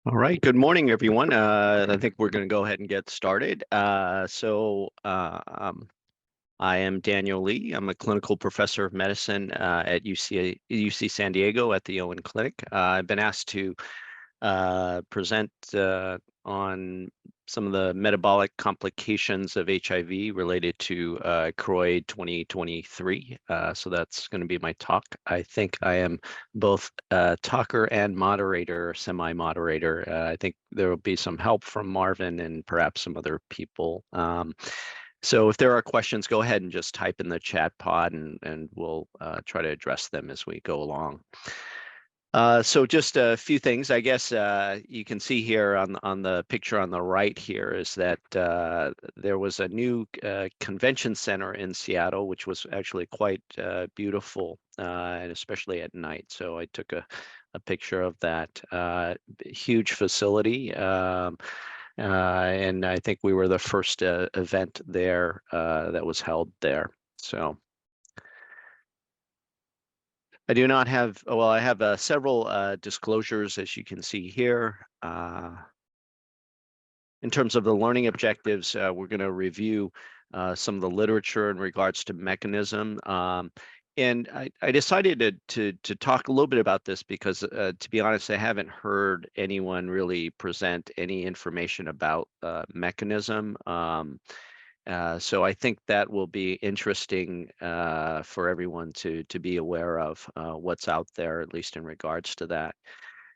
All right, good morning, everyone. I think we're going to go ahead and get started. I am Daniel Lee. I'm a clinical professor of medicine at UC San Diego at the Owen Clinic. I've been asked to present on some of the metabolic complications of HIV related to CROI 2023. So that's going to be my talk. I think I am both talker and moderator, semi-moderator. I think there will be some help from Marvin and perhaps some other people. So if there are questions, go ahead and just type in the chat pod and we'll try to address them as we go along. So just a few things, I guess you can see here on the picture on the right here is that there was a new convention center in Seattle, which was actually quite beautiful, and especially at night. So I took a picture of that huge facility. And I think we were the first event there that was held there. So I do not have, well, I have several disclosures, as you can see here. In terms of the learning objectives, we're going to review some of the literature in regards to mechanism. And I decided to talk a little bit about this because, to be honest, I haven't heard anyone really present any information about mechanism. So I think that will be interesting for everyone to be aware of what's out there, at least in regards to that.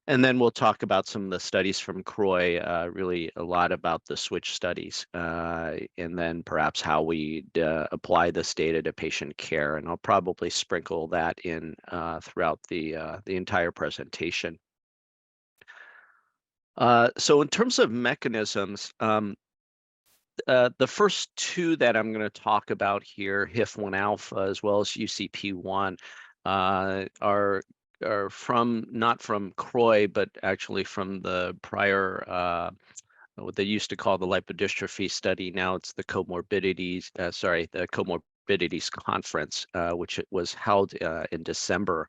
And then we'll talk about some of the studies from CROI, really a lot about the switch studies, and then perhaps how we apply this data to patient care. And I'll probably sprinkle that in throughout the entire presentation. So in terms of mechanisms, the first two that I'm going to talk about here, HIF1 alpha as well as UCP1, are from not from CROI, but actually from the prior what they used to call the lipodystrophy study. Now it's the comorbidities, the comorbidities conference, which it was held in December.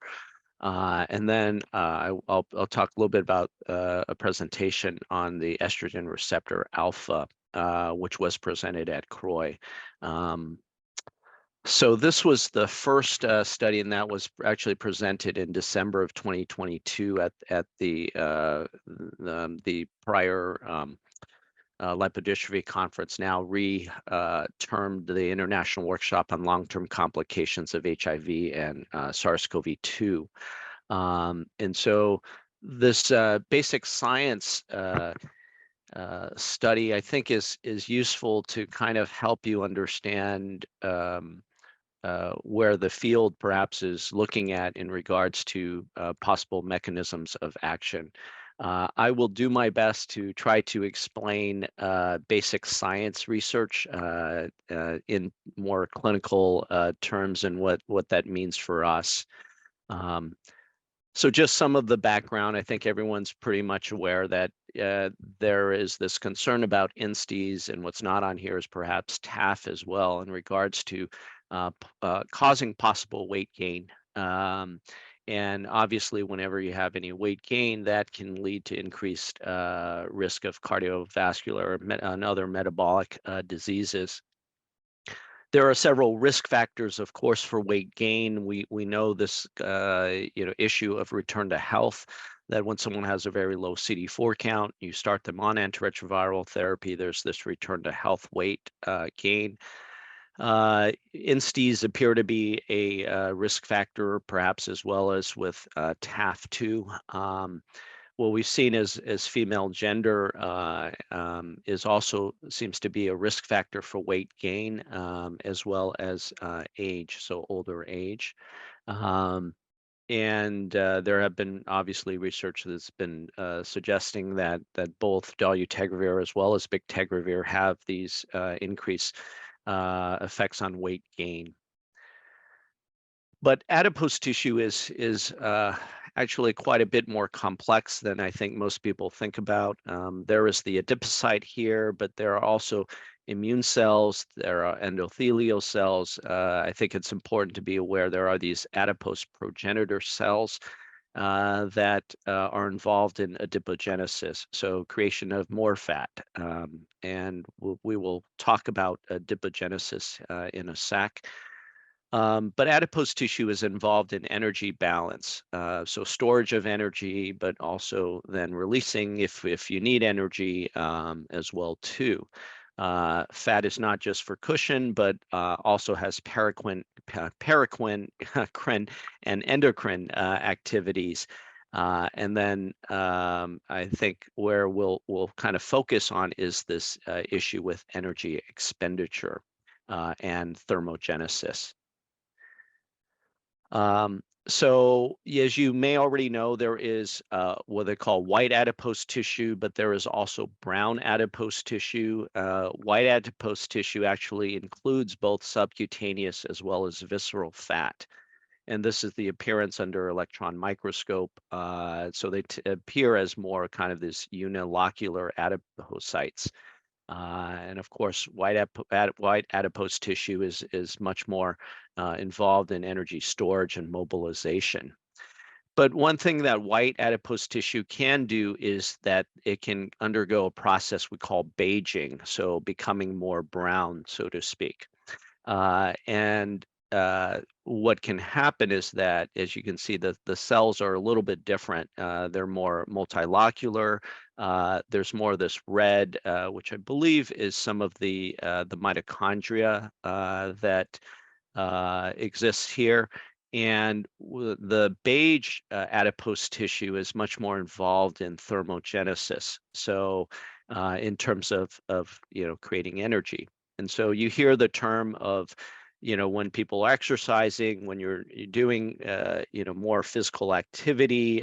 And then I'll talk a little bit about a presentation on the estrogen receptor alpha, which was presented at CROI. So this was the first study, and that was actually presented in December of 2022 at the prior lipodystrophy conference, now termed the International Workshop on Long-Term Complications of HIV and SARS-CoV-2. And so this basic science study, I think, is useful to kind of help you understand where the field perhaps is looking at in regards to possible mechanisms of action. I will do my best to try to explain basic science research in more clinical terms and what that means for us. So just some of the background, I think everyone's pretty much aware that there is this concern about INSTIs, and what's not on here is perhaps TAF as well in regards to causing possible weight gain. And obviously, whenever you have any weight gain, that can lead to increased risk of cardiovascular and other metabolic diseases. There are several risk factors, of course, for weight gain. We know this issue of return to health, that when someone has a very low CD4 count, you start them on antiretroviral therapy, there's this return to health weight gain. INSTIs appear to be a risk factor, perhaps as well as with TAF2. What we've seen is female gender is also seems to be a risk factor for weight gain, as well as age, so older age. And there have been obviously research that's been suggesting that both dolutegravir as well as bictegravir have these increased effects on weight gain. But adipose tissue is actually quite a bit more complex than I think most people think about. There is the adipocyte here, but there are also immune cells, there are endothelial cells. I think it's important to be aware there are these adipose progenitor cells. that are involved in adipogenesis, so creation of more fat. And we will talk about adipogenesis in a sec. But adipose tissue is involved in energy balance, so storage of energy, but also then releasing if you need energy as well too. Fat is not just for cushion, but also has paracrine and endocrine activities. And then I think where we'll kind of focus on is this issue with energy expenditure and thermogenesis. So as you may already know, there is what they call white adipose tissue, but there is also brown adipose tissue. White adipose tissue actually includes both subcutaneous as well as visceral fat. And this is the appearance under electron microscope. So they appear as more kind of this unilocular adipocytes. And of course, white adipose tissue is much more involved in energy storage and mobilization. But one thing that white adipose tissue can do is that it can undergo a process we call beiging, so becoming more brown, so to speak. And what can happen is that, as you can see, the cells are a little bit different. They're more multilocular. There's more of this red, which I believe is some of the mitochondria that exists here. And the beige adipose tissue is much more involved in thermogenesis. So in terms of creating energy. And so you hear the term of, when people are exercising, when you're doing, more physical activity,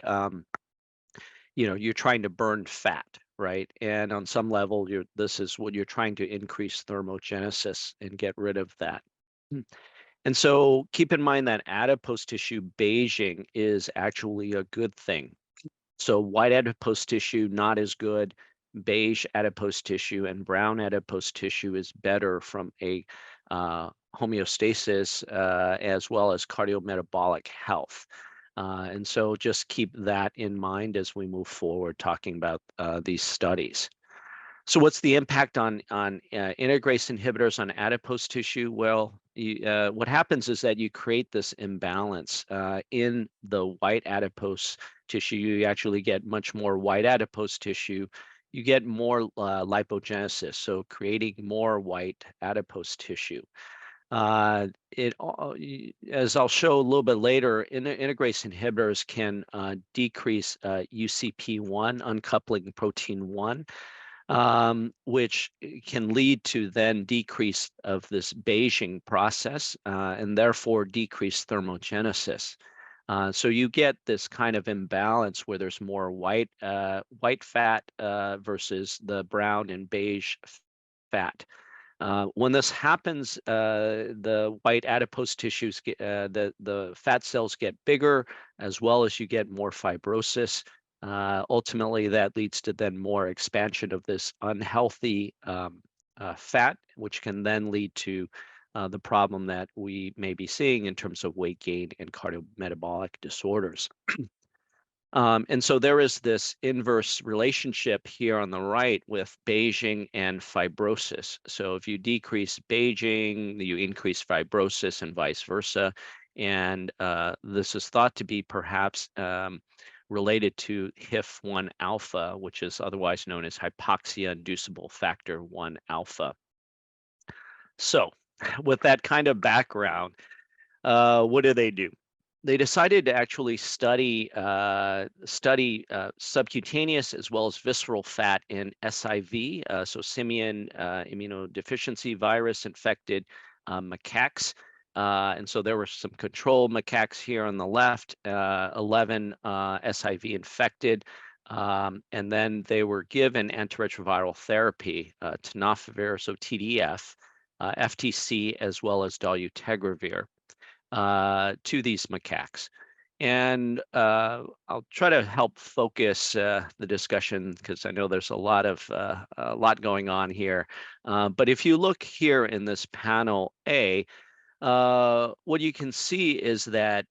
you're trying to burn fat, right? And on some level, this is what you're trying to increase thermogenesis and get rid of that. And so keep in mind that adipose tissue beiging is actually a good thing. So white adipose tissue, not as good. Beige adipose tissue and brown adipose tissue is better from a homeostasis as well as cardiometabolic health. And so just keep that in mind as we move forward talking about these studies. So what's the impact on integrase inhibitors on adipose tissue? Well, what happens is that you create this imbalance in the white adipose tissue. You actually get much more white adipose tissue. You get more lipogenesis, so creating more white adipose tissue. As I'll show a little bit later, integrase inhibitors can decrease UCP1, uncoupling protein 1. Which can lead to then decrease of this beiging process and therefore decrease thermogenesis. So you get this kind of imbalance where there's more white fat versus the brown and beige fat. When this happens, the white adipose tissues get the fat cells get bigger, as well as you get more fibrosis. Ultimately, that leads to then more expansion of this unhealthy fat, which can then lead to the problem that we may be seeing in terms of weight gain and cardiometabolic disorders. And so there is this inverse relationship here on the right with beiging and fibrosis. So if you decrease beiging, you increase fibrosis and vice versa. And this is thought to be perhaps related to HIF-1 alpha, which is otherwise known as hypoxia-inducible factor 1 alpha. So with that kind of background, what do? They decided to actually study subcutaneous as well as visceral fat in SIV, so simian immunodeficiency virus infected macaques. And so there were some control macaques here on the left, 11 SIV infected. And then they were given antiretroviral therapy, tenofovir, so TDF, FTC, as well as dolutegravir to these macaques. And I'll try to help focus the discussion because I know there's a lot going on here. But if you look here in this panel A, what you can see is that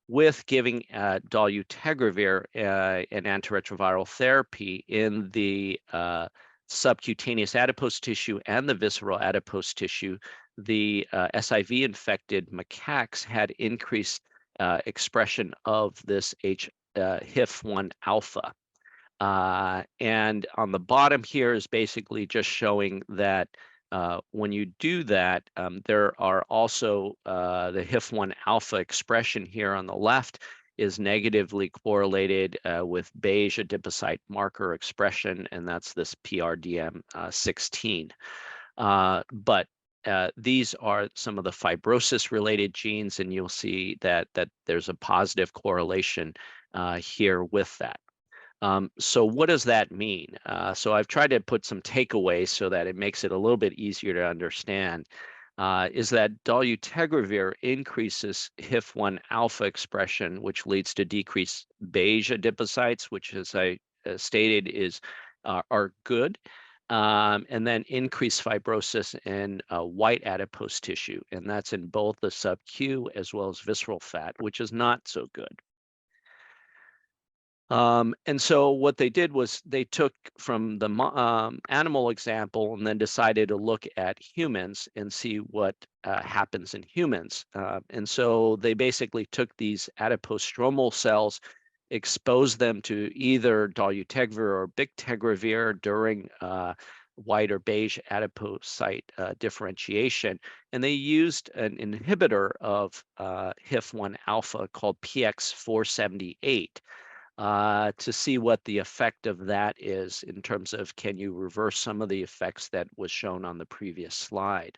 with giving dolutegravir, an antiretroviral therapy in the subcutaneous adipose tissue and the visceral adipose tissue, the SIV-infected macaques had increased expression of this HIF-1 alpha. And on the bottom here is basically just showing that when you do that, there are also the HIF-1 alpha expression here on the left is negatively correlated with beige adipocyte marker expression, and that's this PRDM16. But these are some of the fibrosis-related genes, and you'll see that there's a positive correlation here with that. So what does that mean? So I've tried to put some takeaways so that it makes it a little bit easier to understand. Is that dolutegravir increases HIF-1 alpha expression, which leads to decreased beige adipocytes, which, as I stated, are good, and then increased fibrosis in white adipose tissue, and that's in both the sub-Q as well as visceral fat, which is not so good. And so what they did was they took from the animal example and then decided to look at humans and see what happens in humans. And so they basically took these adipose stromal cells, exposed them to either dolutegravir or bictegravir during white or beige adipocyte differentiation, and they used an inhibitor of HIF-1 alpha called PX478. To see what the effect of that is in terms of can you reverse some of the effects that was shown on the previous slide.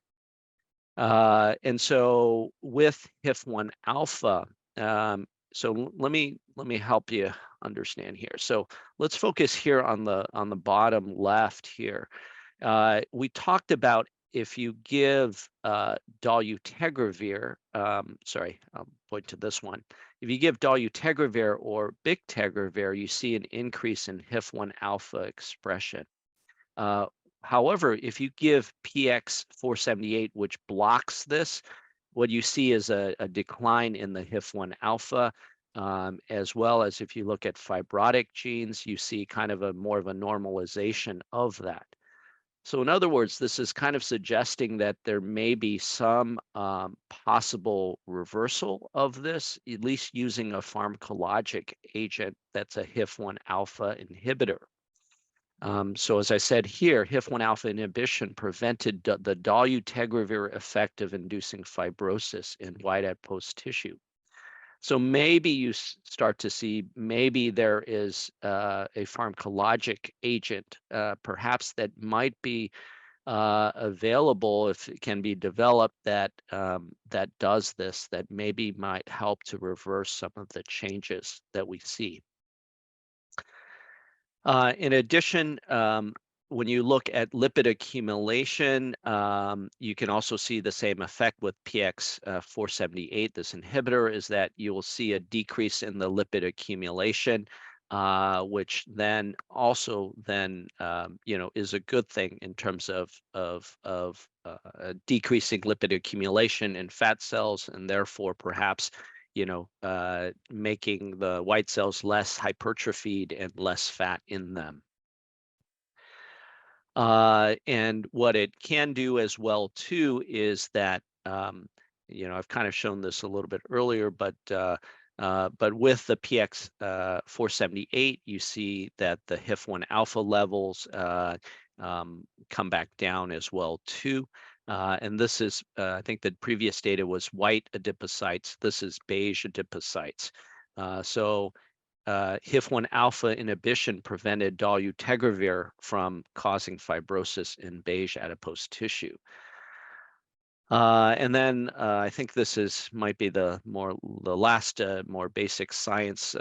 And so with HIF-1 alpha, so let me help you understand here. So let's focus here on the bottom left here. We talked about if you give dolutegravir, sorry, I'll point to this one. If you give dolutegravir or bictegravir, you see an increase in HIF-1 alpha expression. However, if you give PX478, which blocks this, what you see is a decline in the HIF-1 alpha, as well as if you look at fibrotic genes, you see kind of more of a normalization of that. So in other words, this is kind of suggesting that there may be some possible reversal of this, at least using a pharmacologic agent that's a HIF-1 alpha inhibitor. So as I said here, HIF-1 alpha inhibition prevented the dolutegravir effect of inducing fibrosis in white adipose tissue. So maybe you start to see maybe there is a pharmacologic agent, perhaps that might be available if it can be developed that that does this, that maybe might help to reverse some of the changes that we see. In addition, when you look at lipid accumulation, you can also see the same effect with PX478, this inhibitor, is that you will see a decrease in the lipid accumulation, which then also is a good thing in terms of decreasing lipid accumulation in fat cells, and therefore perhaps making the white cells less hypertrophied and less fat in them. And what it can do as well too is that I've kind of shown this a little bit earlier, but with the PX478, you see that the HIF-1 alpha levels come back down as well too. And this is, I think the previous data was white adipocytes. This is beige adipocytes. So HIF-1 alpha inhibition prevented dolutegravir from causing fibrosis in beige adipose tissue. And then I think this might be the last more basic science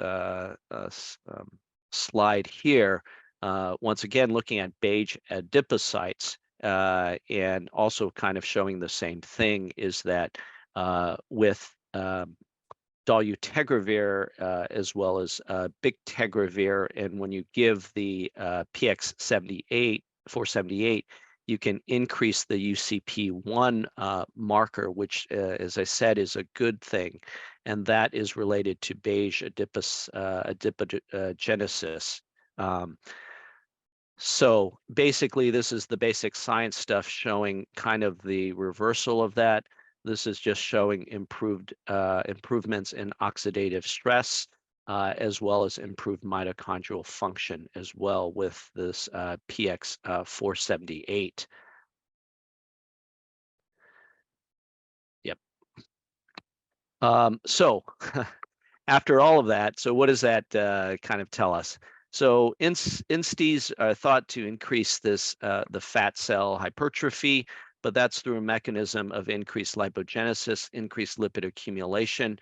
slide here. Once again, looking at beige adipocytes, and also kind of showing the same thing is that with dolutegravir as well as bictegravir, and when you give the PX478, you can increase the UCP1 marker, which, as I said, is a good thing, and that is related to beige adipogenesis. So basically, this is the basic science stuff showing kind of the reversal of that. This is just showing improvements in oxidative stress, as well as improved mitochondrial function as well with this PX 478. Yep. So after all of that, so what does that kind of tell us? So insties are thought to increase this the fat cell hypertrophy, but that's through a mechanism of increased lipogenesis, increased lipid accumulation,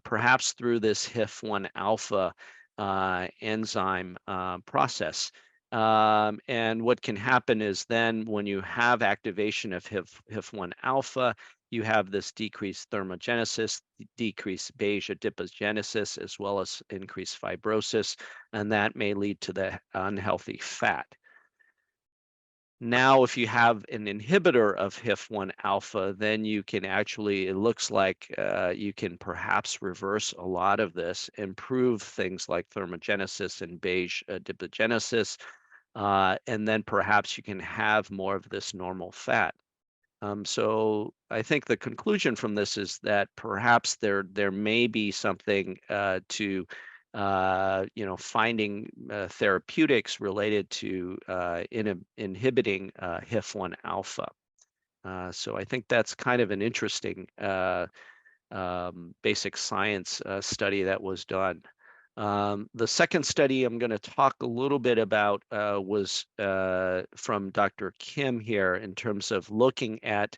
perhaps through this HIF1 alpha enzyme process. And what can happen is then when you have activation of HIF1 alpha, you have this decreased thermogenesis, decreased beige adipogenesis, as well as increased fibrosis, and that may lead to the unhealthy fat. Now, if you have an inhibitor of HIF1 alpha, then you can actually, it looks like you can perhaps reverse a lot of this, improve things like thermogenesis and beige adipogenesis, and then perhaps you can have more of this normal fat. So I think the conclusion from this is that perhaps there may be something to finding therapeutics related to inhibiting HIF1 alpha. So I think that's kind of an interesting basic science study that was done. The second study I'm going to talk a little bit about was from Dr. Kim here in terms of looking at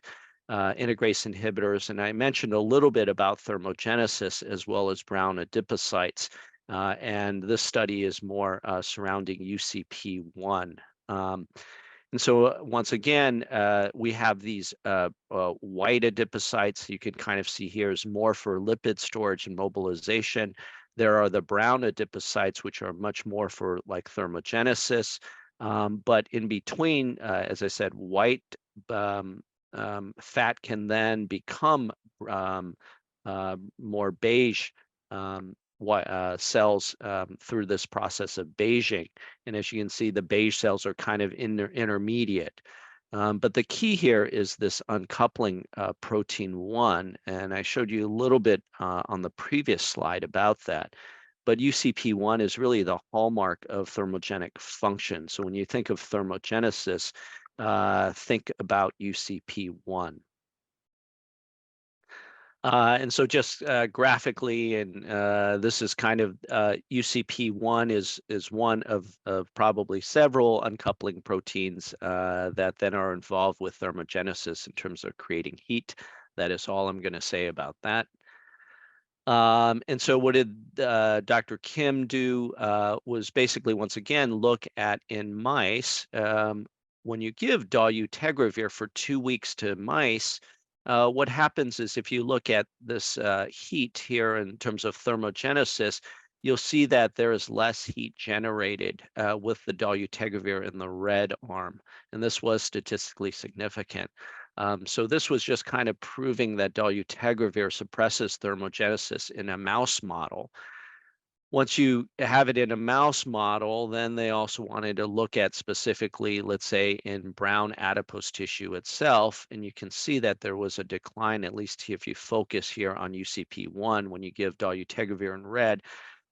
integrase inhibitors. And I mentioned a little bit about thermogenesis as well as brown adipocytes. And this study is more surrounding UCP1. And so once again, we have these white adipocytes. You can kind of see here is more for lipid storage and mobilization. There are the brown adipocytes, which are much more for like thermogenesis. But in between, as I said, white fat can then become more beige cells through this process of beiging. And as you can see, the beige cells are kind of intermediate. But the key here is this uncoupling protein 1. And I showed you a little bit on the previous slide about that. But UCP1 is really the hallmark of thermogenic function. So when you think of thermogenesis, think about UCP1. And so just graphically, and this is kind of UCP1 is one of probably several uncoupling proteins that then are involved with thermogenesis in terms of creating heat. That is all I'm going to say about that. And so what did Dr. Kim do was basically, once again, look at in mice, when you give dolutegravir for 2 weeks to mice, what happens is if you look at this heat here in terms of thermogenesis, you'll see that there is less heat generated with the dolutegravir in the red arm, and this was statistically significant. So this was just kind of proving that dolutegravir suppresses thermogenesis in a mouse model. Once you have it in a mouse model, then they also wanted to look at specifically, let's say, in brown adipose tissue itself. And you can see that there was a decline, at least if you focus here on UCP1, when you give dolutegravir in red,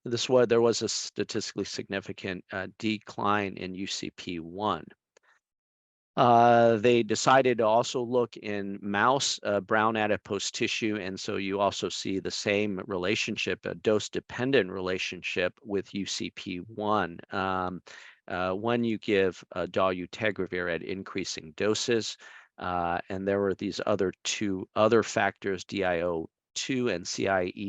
there was a statistically significant decline in UCP1. They decided to also look in mouse brown adipose tissue, and so you also see the same relationship, a dose-dependent relationship with UCP1 when you give dolutegravir at increasing doses. And there were these two other factors, DIO2 and CIDEA,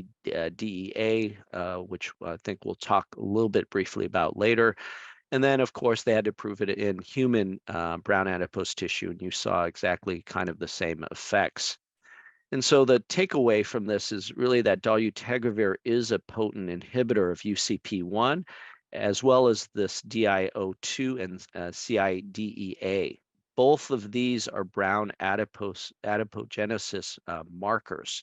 which I think we'll talk a little bit briefly about later. And then, of course, they had to prove it in human brown adipose tissue, and you saw exactly kind of the same effects. And so the takeaway from this is really that dolutegravir is a potent inhibitor of UCP1, as well as this DIO2 and CIDEA. both of these are brown adipogenesis markers.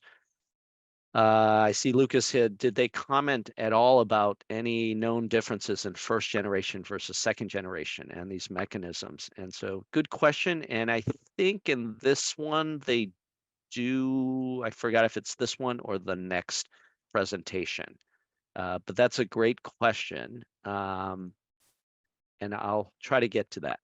I see Lucas said, did they comment at all about any known differences in first generation versus second generation and these mechanisms? And so good question. And I think in this one, they do, I forgot if it's this one or the next presentation. But that's a great question. And I'll try to get to that.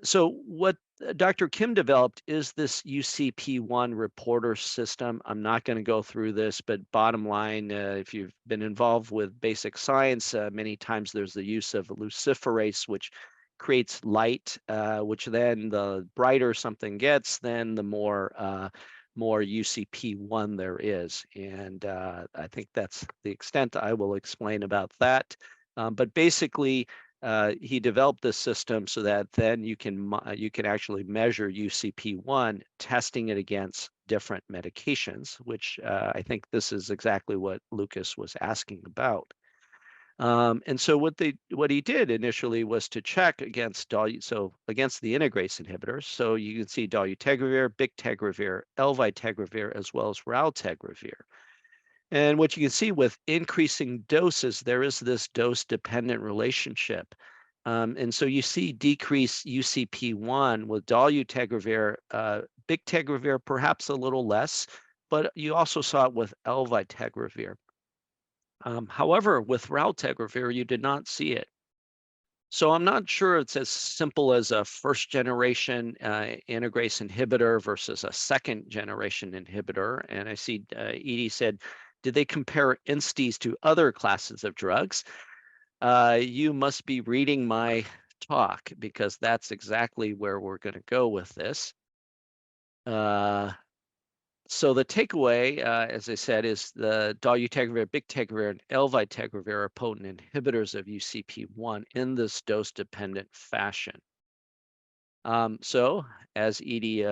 So what Dr. Kim developed is this UCP1 reporter system. I'm not going to go through this, but bottom line, if you've been involved with basic science, many times there's the use of luciferase, which creates light, which then the brighter something gets, then the more UCP1 there is. And I think that's the extent I will explain about that. But basically, he developed this system so that then you can actually measure UCP1, testing it against different medications, which I think this is exactly what Lucas was asking about. And so what he did initially was to check against against the integrase inhibitors. So you can see dolutegravir, bictegravir, elvitegravir, as well as raltegravir. And what you can see with increasing doses, there is this dose-dependent relationship. And so you see decreased UCP1 with dolutegravir, bictegravir perhaps a little less, but you also saw it with elvitegravir. However, with raltegravir, you did not see it. So I'm not sure it's as simple as a first generation integrase inhibitor versus a second generation inhibitor. And I see Edie said, did they compare INSTIs to other classes of drugs? You must be reading my talk because that's exactly where we're going to go with this. So the takeaway, as I said, is the dolutegravir, bictegravir, and elvitegravir are potent inhibitors of UCP1 in this dose-dependent fashion. So, as Edie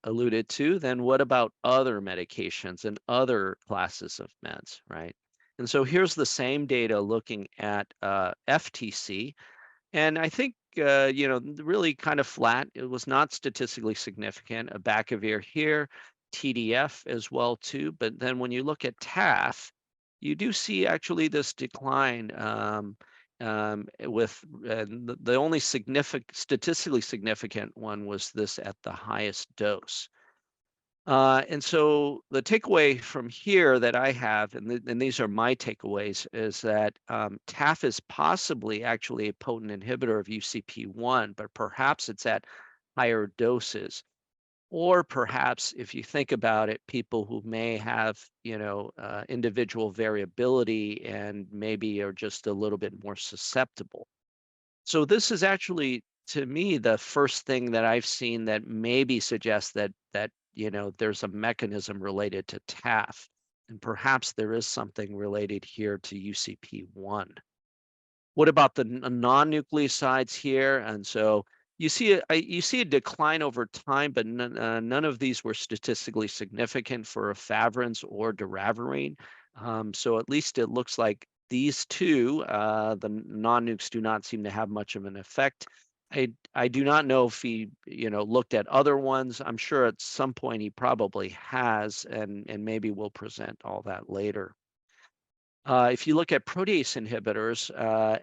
alluded to, then what about other medications and other classes of meds, right? And so here's the same data looking at FTC. And I think, really kind of flat. It was not statistically significant. Abacavir here, TDF as well too. But then when you look at TAF, you do see actually this decline with the only statistically significant one was this at the highest dose. And so the takeaway from here that I have, and these are my takeaways, is that TAF is possibly actually a potent inhibitor of UCP1, but perhaps it's at higher doses. Or perhaps if you think about it, people who may have, individual variability and maybe are just a little bit more susceptible. So this is actually, to me, the first thing that I've seen that maybe suggests that there's a mechanism related to TAF, and perhaps there is something related here to UCP1. What about the non-nucleosides here? And so you see a decline over time, but none of these were statistically significant for efavirenz or doravirine. So at least it looks like these two, the non-nukes, do not seem to have much of an effect. I do not know if he, looked at other ones. I'm sure at some point he probably has, and maybe we'll present all that later. If you look at protease inhibitors,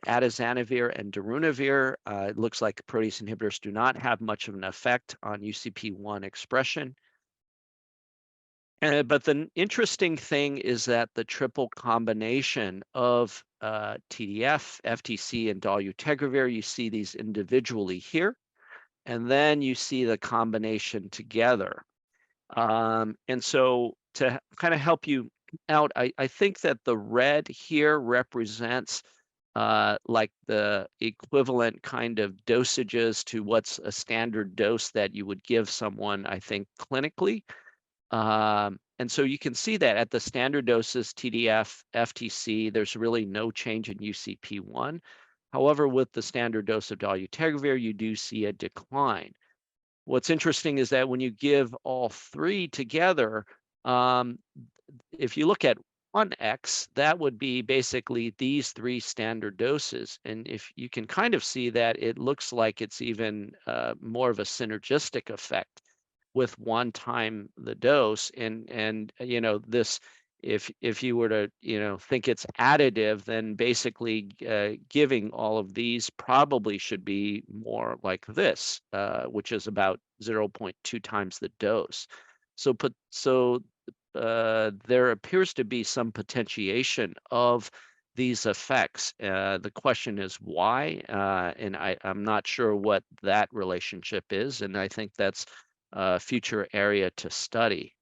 atazanavir and darunavir, it looks like protease inhibitors do not have much of an effect on UCP1 expression. But the interesting thing is that the triple combination of TDF, FTC, and dolutegravir, you see these individually here, and then you see the combination together. And so to kind of help you out, I think that the red here represents like the equivalent kind of dosages to what's a standard dose that you would give someone, I think, clinically. And so you can see that at the standard doses, TDF, FTC, there's really no change in UCP1. However, with the standard dose of dolutegravir, you do see a decline. What's interesting is that when you give all three together, if you look at on X, that would be basically these three standard doses. And if you can kind of see that, it looks like it's even more of a synergistic effect with one time the dose. And this, if you were to think it's additive, then basically giving all of these probably should be more like this, which is about 0.2 times the dose. So there appears to be some potentiation of these effects. The question is why, and I'm not sure what that relationship is, and I think that's a future area to study.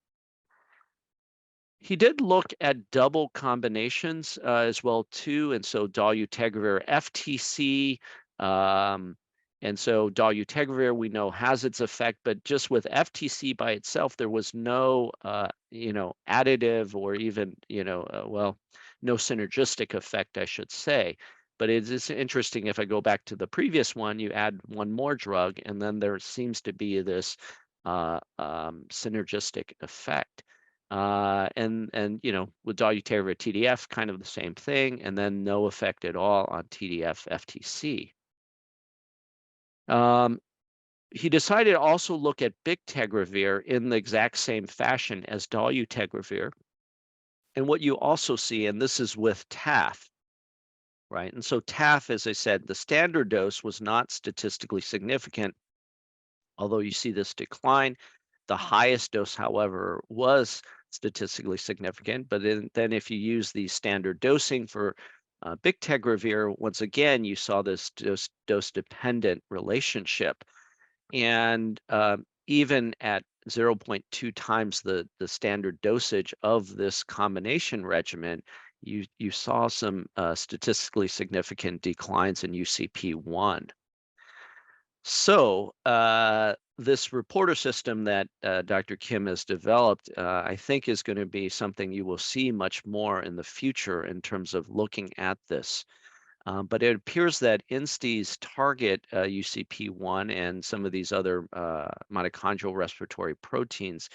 He did look at double combinations as well too, and so dolutegravir FTC, um, and so dolutegravir we know has its effect, but just with FTC by itself, there was no additive or even no synergistic effect, I should say. But it is interesting if I go back to the previous one, you add one more drug, and then there seems to be this synergistic effect. And with dolutegravir TDF, kind of the same thing, and then no effect at all on TDF FTC. He decided to also look at bictegravir in the exact same fashion as dolutegravir. And what you also see, and this is with TAF, right? And so TAF, as I said, the standard dose was not statistically significant, although you see this decline. The highest dose, however, was statistically significant. But then if you use the standard dosing for bictegravir, once again, you saw this dose-dependent relationship. And even at 0.2 times the standard dosage of this combination regimen, you saw some statistically significant declines in UCP1. So this reporter system that Dr. Kim has developed, I think is going to be something you will see much more in the future in terms of looking at this. But it appears that INSTIs target UCP1 and some of these other mitochondrial respiratory proteins.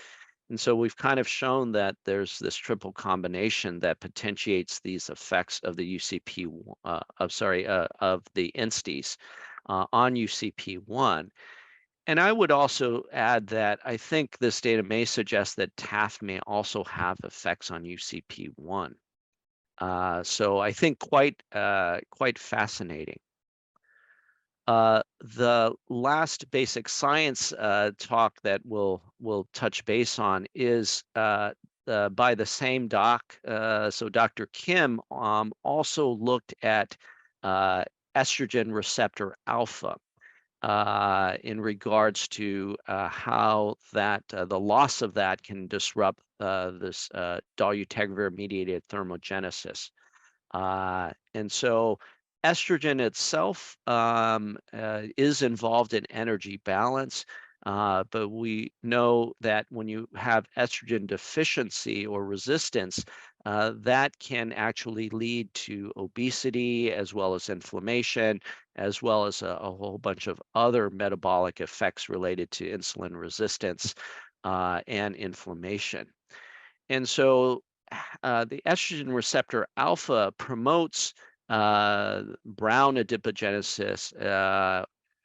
And so we've kind of shown that there's this triple combination that potentiates these effects of the of the INSTIs on UCP1. And I would also add that I think this data may suggest that TAF may also have effects on UCP1. So I think quite fascinating. The last basic science talk that we'll touch base on is by the same doc. So Dr. Kim also looked at estrogen receptor alpha in regards to how that the loss of that can disrupt this dolutegravir-mediated thermogenesis. And so estrogen itself is involved in energy balance, but we know that when you have estrogen deficiency or resistance, that can actually lead to obesity as well as inflammation, as well as a whole bunch of other metabolic effects related to insulin resistance and inflammation. And so the estrogen receptor alpha promotes brown adipogenesis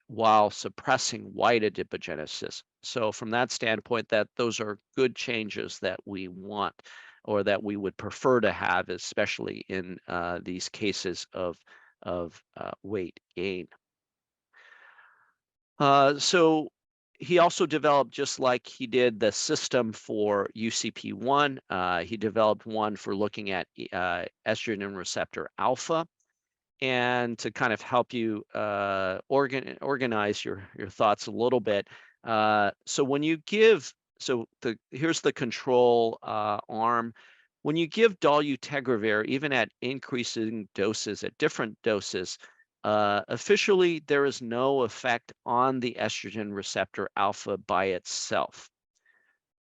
while suppressing white adipogenesis. So from that standpoint, those are good changes that we want or that we would prefer to have, especially in these cases of weight gain. So he also developed, just like he did the system for UCP1, he developed one for looking at estrogen receptor alpha. And to kind of help you organize your thoughts a little bit. So when you give, here's the control arm. When you give dolutegravir, even at increasing doses, at different doses, officially there is no effect on the estrogen receptor alpha by itself.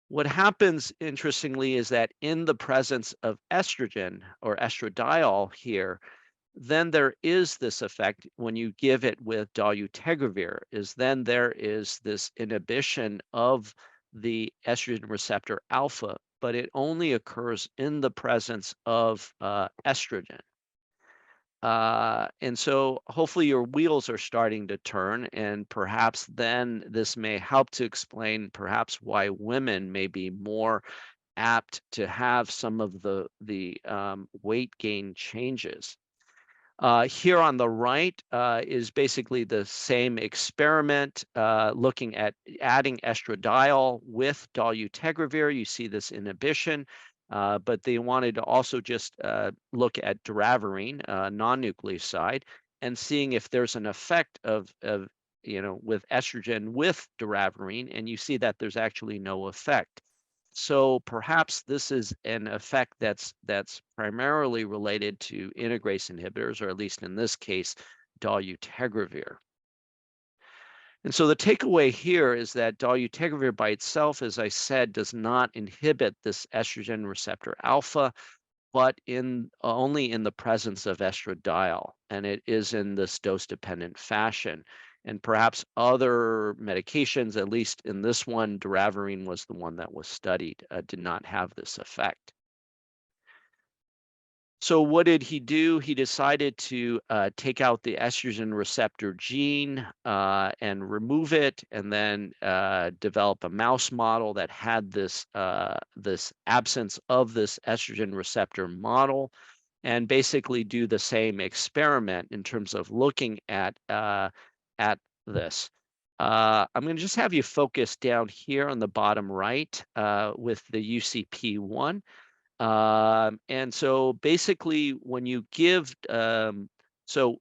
What happens, interestingly, is that in the presence of estrogen or estradiol here, then there is this effect when you give it with dolutegravir, then there is this inhibition of the estrogen receptor alpha but it only occurs in the presence of estrogen. And so hopefully your wheels are starting to turn, and perhaps then this may help to explain perhaps why women may be more apt to have some of the weight gain changes. Here on the right is basically the same experiment looking at adding estradiol with dolutegravir. You see this inhibition, but they wanted to also just look at doravirine, non-nucleoside, and seeing if there's an effect of with estrogen with doravirine, and you see that there's actually no effect. So perhaps this is an effect that's primarily related to integrase inhibitors, or at least in this case, dolutegravir. And so the takeaway here is that dolutegravir by itself, as I said, does not inhibit this estrogen receptor alpha, but only in the presence of estradiol, and it is in this dose-dependent fashion. And perhaps other medications, at least in this one, doravirine was the one that was studied, did not have this effect. So what did he do? He decided to take out the estrogen receptor gene and remove it, and then develop a mouse model that had this absence of this estrogen receptor model, and basically do the same experiment in terms of looking at this. I'm going to just have you focus down here on the bottom right with the UCP1. And so basically, when you give, so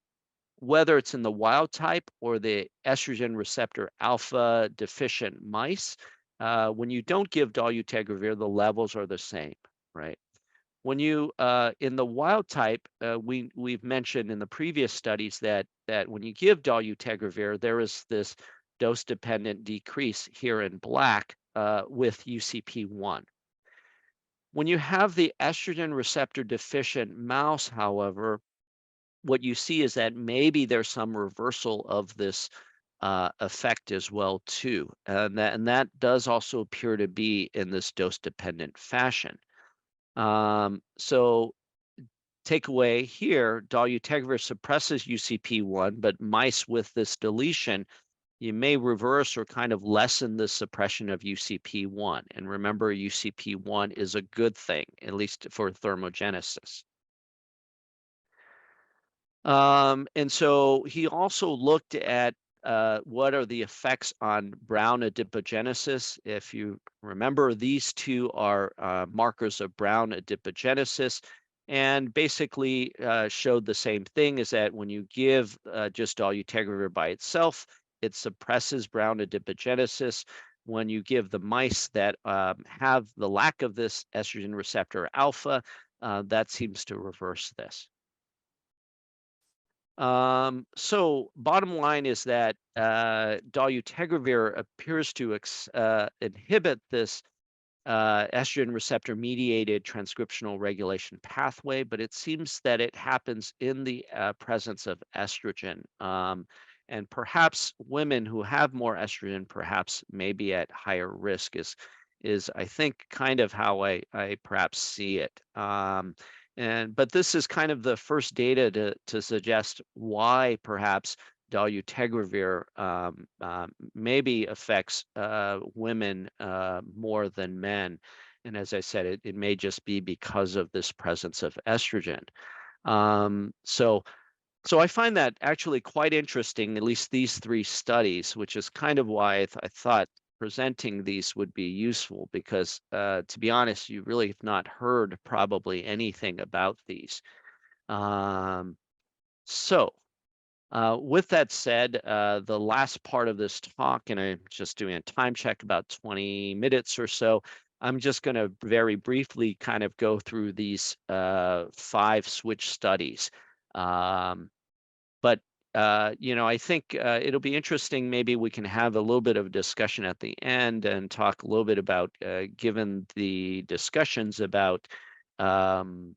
whether it's in the wild type or the estrogen receptor alpha deficient mice, when you don't give dolutegravir, the levels are the same, right? When you in the wild type, we've mentioned in the previous studies that when you give dolutegravir, there is this dose-dependent decrease here in black with UCP1. When you have the estrogen receptor deficient mouse, however, what you see is that maybe there's some reversal of this effect as well too, and that does also appear to be in this dose-dependent fashion. So takeaway here, dolutegravir suppresses UCP1, but mice with this deletion, you may reverse or kind of lessen the suppression of UCP1. And remember, UCP1 is a good thing, at least for thermogenesis. And so he also looked at what are the effects on brown adipogenesis. If you remember, these two are markers of brown adipogenesis, and basically showed the same thing, is that when you give just dolutegravir by itself, it suppresses brown adipogenesis. When you give the mice that have the lack of this estrogen receptor alpha, that seems to reverse this. So bottom line is that dolutegravir appears to inhibit this estrogen receptor mediated transcriptional regulation pathway, but it seems that it happens in the presence of estrogen. And perhaps women who have more estrogen perhaps may be at higher risk is I think kind of how I perhaps see it. But this is kind of the first data to suggest why perhaps dolutegravir maybe affects women more than men. And as I said, it may just be because of this presence of estrogen. So I find that actually quite interesting, at least these three studies, which is kind of why I thought presenting these would be useful, because to be honest, you really have not heard probably anything about these. With that said, the last part of this talk, and I'm just doing a time check, about 20 minutes or so, I'm just going to very briefly kind of go through these 5 switch studies. But I think it'll be interesting. Maybe we can have a little bit of a discussion at the end and talk a little bit about, given the discussions about the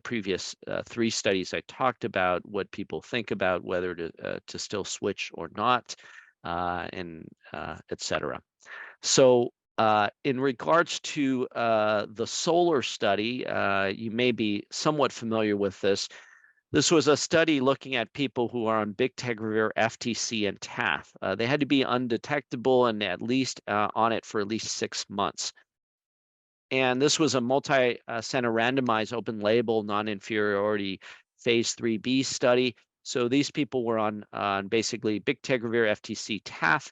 previous 3 studies I talked about, what people think about whether to still switch or not, and etc. So In regards to the solar study, you may be somewhat familiar with this. This was a study looking at people who are on bictegravir, FTC, and TAF. They had to be undetectable and at least on it for at least 6 months. And this was a multi-center randomized open label non-inferiority phase 3B study. So these people were on basically bictegravir, FTC, TAF.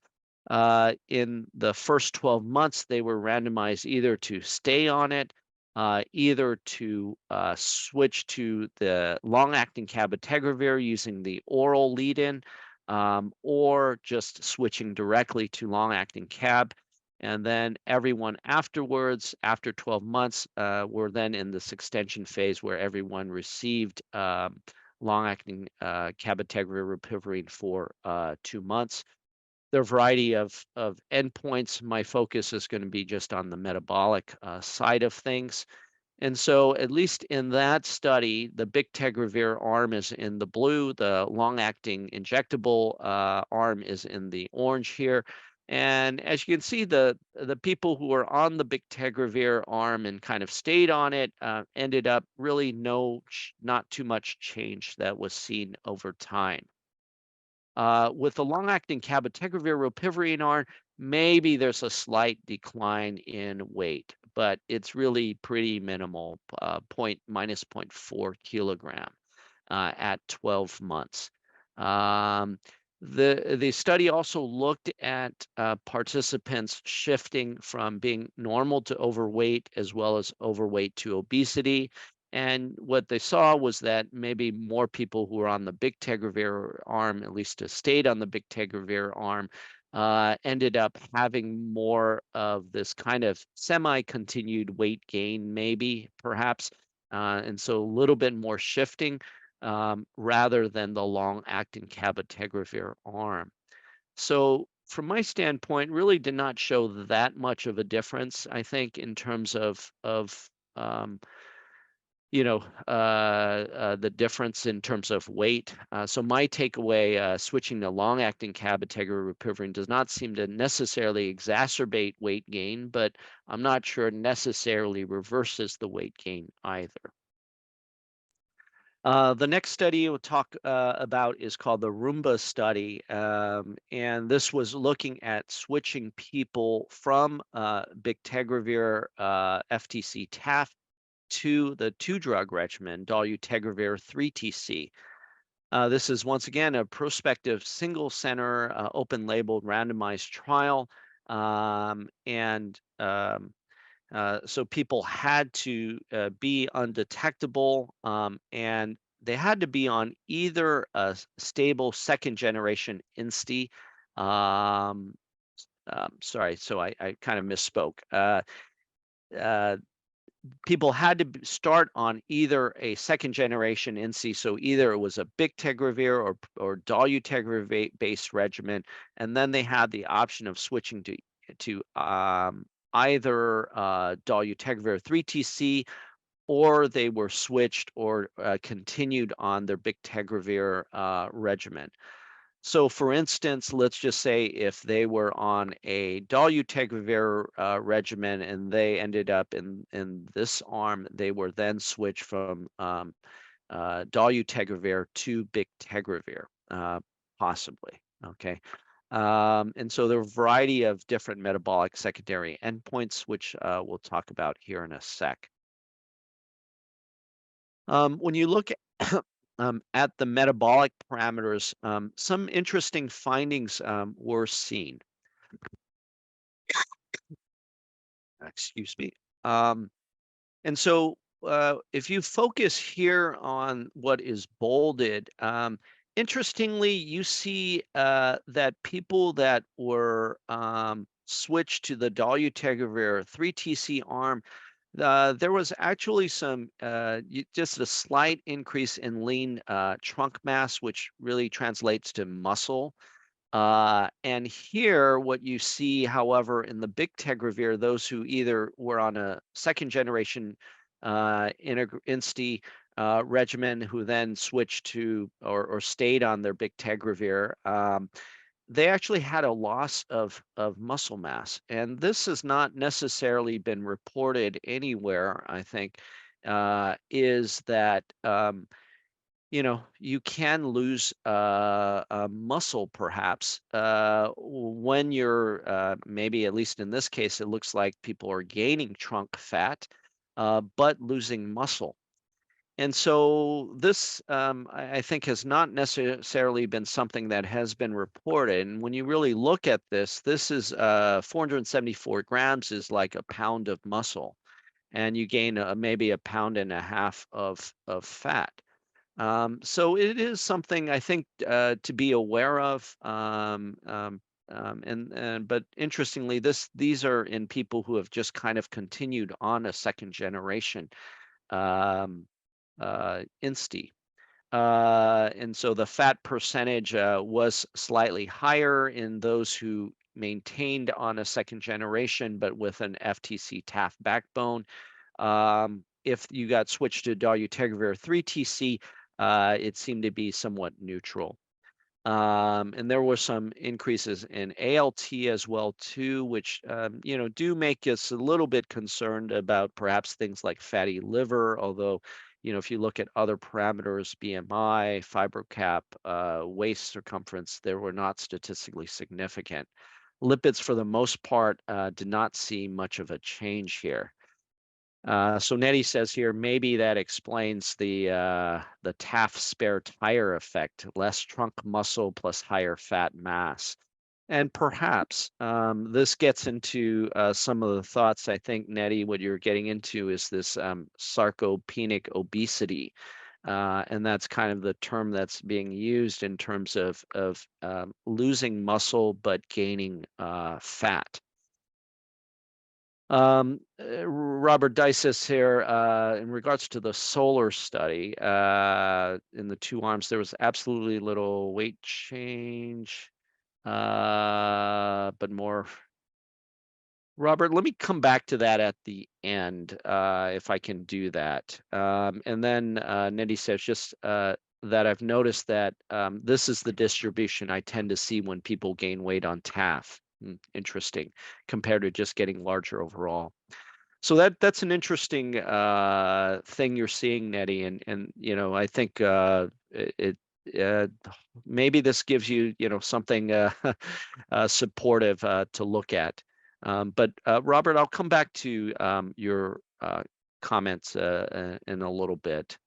In the first 12 months, they were randomized either to stay on it, either to switch to the long-acting cabotegravir using the oral lead-in, or just switching directly to long-acting cab. And then everyone afterwards, after 12 months, were then in this extension phase where everyone received long-acting cabotegravir rilpivirine for 2 months. There are a variety of endpoints. My focus is going to be just on the metabolic side of things. And so, at least in that study, the bictegravir arm is in the blue, the long-acting injectable arm is in the orange here. And as you can see, the people who were on the bictegravir arm and kind of stayed on it ended up really not too much change that was seen over time. With the long-acting cabotegravir rilpivirine arm, maybe there's a slight decline in weight, but it's really pretty minimal, minus 0.4 kilogram at 12 months. The study also looked at participants shifting from being normal to overweight as well as overweight to obesity. And what they saw was that maybe more people who were on the bictegravir arm, at least stayed on the bictegravir arm, ended up having more of this kind of semi-continued weight gain, maybe, perhaps. And so a little bit more shifting rather than the long-acting cabotegravir arm. So from my standpoint, really did not show that much of a difference, I think, in terms of the difference in terms of weight. So my takeaway, switching to long-acting cabotegravir rilpivirine does not seem to necessarily exacerbate weight gain, but I'm not sure it necessarily reverses the weight gain either. The next study we'll talk about is called the Roomba study, and this was looking at switching people from bictegravir, FTC, TAF to the 2-drug regimen, dolutegravir 3TC. This is once again a prospective single-center, open-label randomized trial, so people had to be undetectable, and they had to be on either a stable second-generation INSTI. Sorry, so I kind of misspoke. People had to start on either a second-generation INSTI, so either it was a bictegravir or dolutegravir-based regimen, and then they had the option of switching to either dolutegravir 3TC, or they were switched or continued on their bictegravir regimen. So for instance, let's just say if they were on a dolutegravir regimen and they ended up in this arm, they were then switched from dolutegravir to bictegravir, possibly, okay? And so there are a variety of different metabolic secondary endpoints, which we'll talk about here in a sec. When you look at the metabolic parameters, some interesting findings were seen. Excuse me. And so if you focus here on what is bolded, interestingly, you see that people that were switched to the dolutegravir 3TC arm, there was actually just a slight increase in lean trunk mass, which really translates to muscle. And here, what you see, however, in the bictegravir, those who either were on a second-generation INSTI regimen, who then switched to or stayed on their bictegravir, they actually had a loss of muscle mass, and this has not necessarily been reported anywhere. I think is that you can lose muscle perhaps when you're maybe, at least in this case, it looks like people are gaining trunk fat, but losing muscle. And so this, I think, has not necessarily been something that has been reported. And when you really look at this is 474 grams is like a pound of muscle, and you gain maybe a pound and a half of fat. So it is something I think to be aware of. And but interestingly, these are in people who have just kind of continued on a second generation um, INSTI. And so the fat percentage was slightly higher in those who maintained on a second generation, but with an FTC TAF backbone. If you got switched to dolutegravir 3-TC, it seemed to be somewhat neutral. And there were some increases in ALT as well too, which do make us a little bit concerned about perhaps things like fatty liver. Although, if you look at other parameters, BMI, fibrocap, waist circumference, they were not statistically significant. Lipids, for the most part, did not see much of a change here. So Nettie says here, maybe that explains the TAF spare tire effect, less trunk muscle plus higher fat mass. And perhaps this gets into some of the thoughts. I think, Nettie, what you're getting into is this sarcopenic obesity. And that's kind of the term that's being used in terms of losing muscle but gaining fat. Robert Dysis here, in regards to the solar study, in the two arms, there was absolutely little weight change, but more. Robert, let me come back to that at the end, if I can do that. And then Nidhi says just that I've noticed that this is the distribution I tend to see when people gain weight on TAF. Interesting, compared to just getting larger overall. So that's an interesting thing you're seeing, Nettie, and I think it maybe this gives you something supportive to look at. But Robert, I'll come back to your comments in a little bit.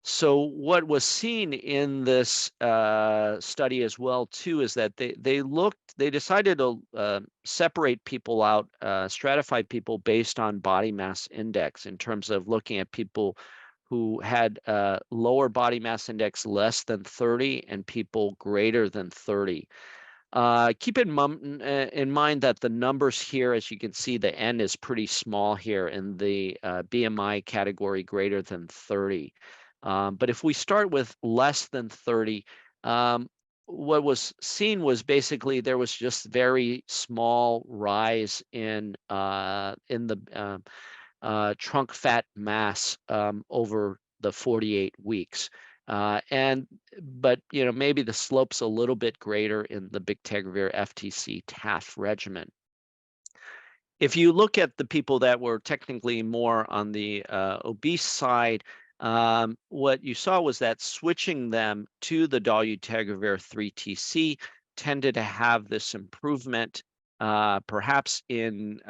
So what was seen in this study as well too is that they decided to separate people out, stratify people based on body mass index in terms of looking at people who had lower body mass index, less than 30, and people greater than 30. Keep in mind that the numbers here, as you can see, the N is pretty small here in the BMI category greater than 30. But if we start with less than 30, what was seen was basically there was just very small rise in the trunk fat mass over the 48 weeks. But maybe the slope's a little bit greater in the bictegravir FTC TAF regimen. If you look at the people that were technically more on the obese side, what you saw was that switching them to the dolutegravir 3-TC tended to have this improvement, perhaps in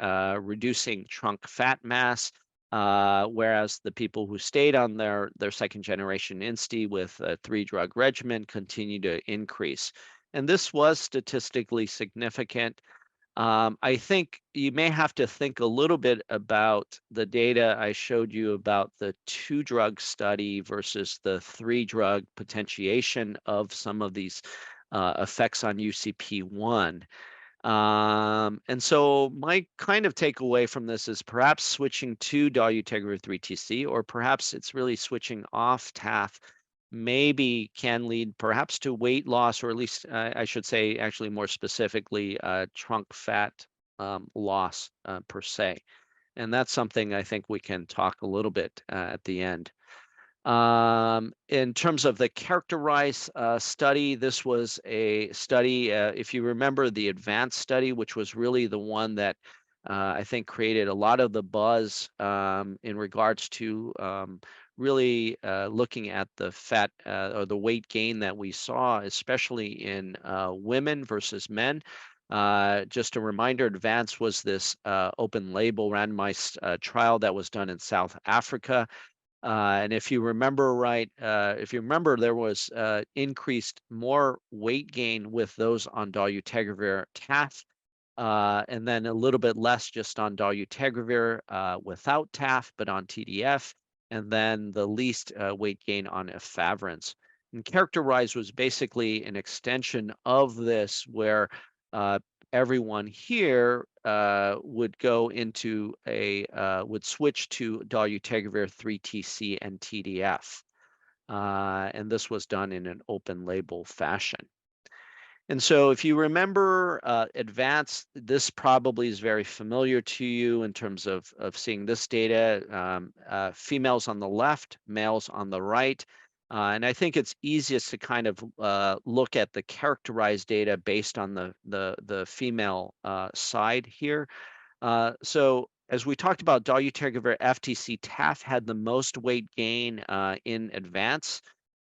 reducing trunk fat mass, whereas the people who stayed on their second generation INSTI with a 3-drug regimen continued to increase. And this was statistically significant. I think you may have to think a little bit about the data I showed you about the 2-drug study versus the 3-drug potentiation of some of these effects on UCP1. And so my kind of takeaway from this is perhaps switching to dolutegravir 3-TC, or perhaps it's really switching off TAF, maybe can lead perhaps to weight loss, or at least I should say actually more specifically trunk fat loss per se. And that's something I think we can talk a little bit at the end. In terms of the characterized study, this was a study, if you remember the advanced study, which was really the one that I think created a lot of the buzz in regards to really looking at the fat or the weight gain that we saw, especially in women versus men. Just a reminder, Advance was this open label randomized trial that was done in South Africa. And if you remember right, there was increased more weight gain with those on dolutegravir TAF, and then a little bit less just on dolutegravir without TAF, but on TDF, and then the least weight gain on efavirenz. And characterized was basically an extension of this where uh, everyone here would go into would switch to dolutegravir 3TC and TDF. And this was done in an open label fashion. And so if you remember Advance, this probably is very familiar to you in terms of seeing this data, females on the left, males on the right. And I think it's easiest to kind of look at the characterized data based on the female side here. So as we talked about, dolutegravir FTC TAF had the most weight gain in Advance.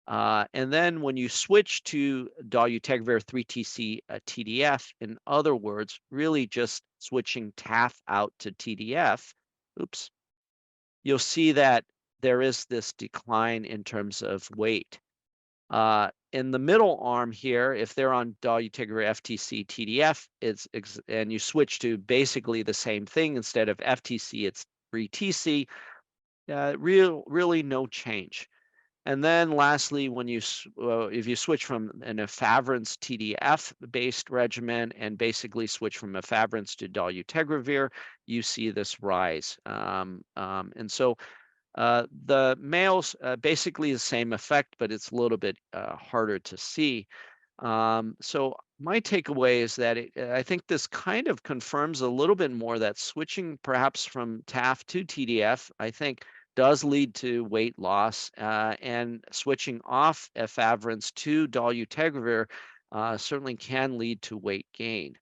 And then when you switch to dolutegravir 3TC TDF, in other words, really just switching TAF out to TDF, oops, you'll see that there is this decline in terms of weight. In the middle arm here, if they're on dolutegravir FTC TDF, and you switch to basically the same thing, instead of FTC, it's 3TC, really no change. And then lastly, if you switch from an efavirenz TDF-based regimen and basically switch from efavirenz to dolutegravir, you see this rise. And so the males, basically the same effect, but it's a little bit harder to see. So my takeaway is that I think this kind of confirms a little bit more that switching perhaps from TAF to TDF, I think, does lead to weight loss, and switching off efavirenz to dolutegravir certainly can lead to weight gain.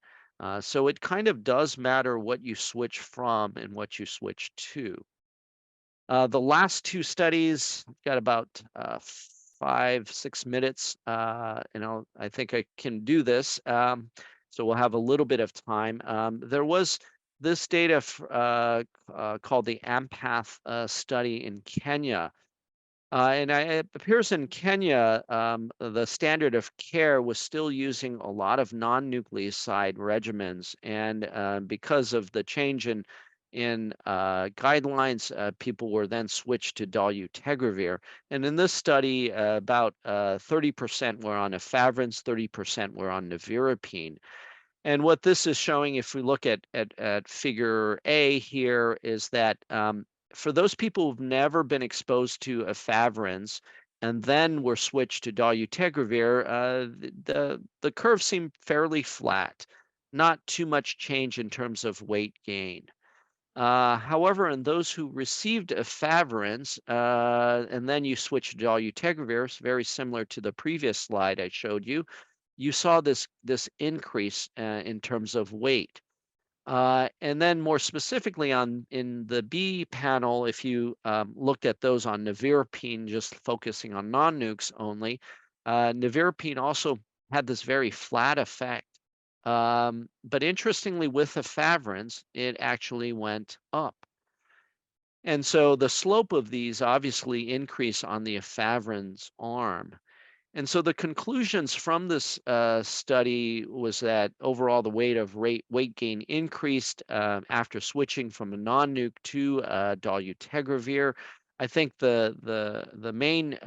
So it kind of does matter what you switch from and what you switch to. The last two studies got about 5-6 minutes. I think I can do this. So we'll have a little bit of time. There was this data called the AMPATH study in Kenya. And it appears in Kenya, the standard of care was still using a lot of non-nucleoside regimens. And because of the change in guidelines, people were then switched to dolutegravir. And in this study, about 30% were on efavirenz, 30% were on nevirapine. And what this is showing, if we look at figure A here, is that for those people who've never been exposed to efavirenz and then were switched to dolutegravir, the curves seem fairly flat, not too much change in terms of weight gain. However, in those who received efavirenz and then you switch to dolutegravir, very similar to the previous slide I showed you, you saw this increase in terms of weight. And then more specifically in the B panel, if you looked at those on nevirapine, just focusing on non-nukes only, nevirapine also had this very flat effect. But interestingly, with efavirenz, it actually went up. And so the slope of these obviously increase on the efavirenz arm. And so the conclusions from this study was that overall the weight gain increased after switching from a non-nuke to dolutegravir. I think the main